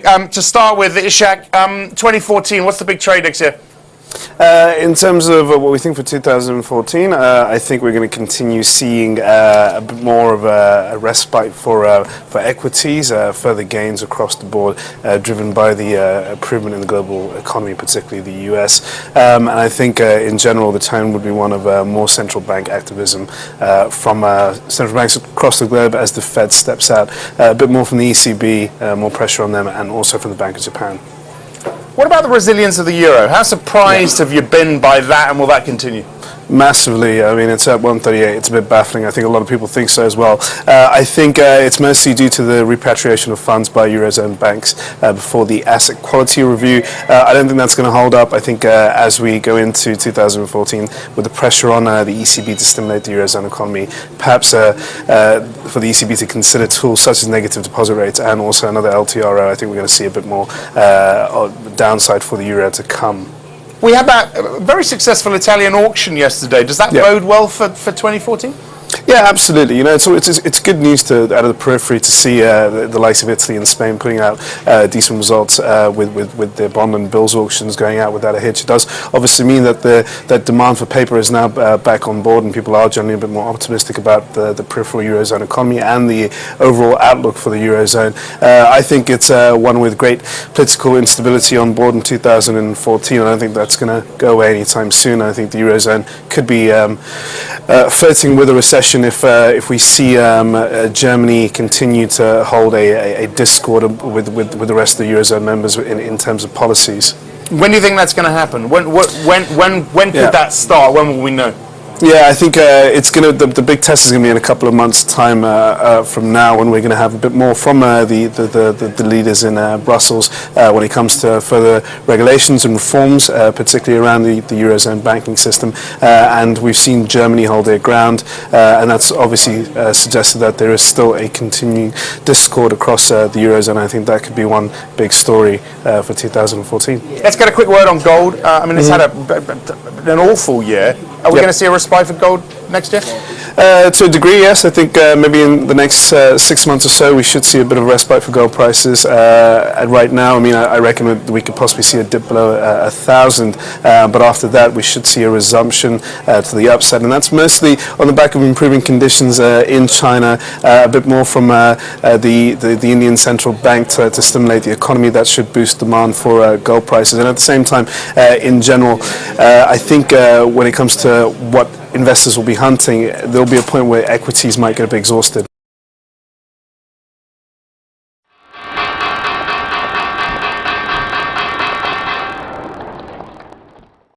think to start with, Ishak, 2014, what's the big trade next year? In terms of what we think for 2014, I think we're going to continue seeing a bit more of a respite for equities, further gains across the board, driven by the improvement in the global economy, particularly the US. And I think in general the tone would be one of more central bank activism from central banks across the globe as the Fed steps out, a bit more from the ECB, more pressure on them, and also from the Bank of Japan. What about the resilience of the euro? How surprised have you been by that, and will that continue? Massively. I mean, it's at 138. It's a bit baffling. I think a lot of people think so as well. I think it's mostly due to the repatriation of funds by Eurozone banks before the asset quality review. I don't think that's going to hold up. I think as we go into 2014, with the pressure on the ECB to stimulate the Eurozone economy, perhaps for the ECB to consider tools such as negative deposit rates and also another LTRO, I think we're going to see a bit more downside for the euro to come. We had that very successful Italian auction yesterday. Does that bode well for 2014? Yeah, absolutely. You know, it's good news out of the periphery to see the likes of Italy and Spain putting out decent results with their bond and bills auctions going out without a hitch. It does obviously mean that that demand for paper is now back on board, and people are generally a bit more optimistic about the peripheral Eurozone economy and the overall outlook for the Eurozone. I think it's one with great political instability on board in 2014, and I don't think that's going to go away anytime soon. I think the Eurozone could be flirting with a recession if we see Germany continue to hold a discord with the rest of the Eurozone members in terms of policies. When do you think that's going to happen? When could that start? When will we know? Yeah, I think it's going to. The big test is going to be in a couple of months' time from now, when we're going to have a bit more from the leaders in Brussels when it comes to further regulations and reforms, particularly around the Eurozone banking system. And we've seen Germany hold their ground, and that's obviously suggested that there is still a continuing discord across the Eurozone. I think that could be one big story for 2014. Let's get a quick word on gold. I mean, it's had an awful year. Are we going to see a respite for gold next year? To a degree, yes. I think maybe in the next 6 months or so we should see a bit of respite for gold prices. Right now, I mean, I reckon that we could possibly see a dip below 1,000, but after that we should see a resumption to the upside, and that's mostly on the back of improving conditions in China, a bit more from the Indian Central Bank to stimulate the economy. That should boost demand for gold prices, and at the same time, in general, I think when it comes to what investors will be hunting, there'll be a point where equities might get a bit exhausted.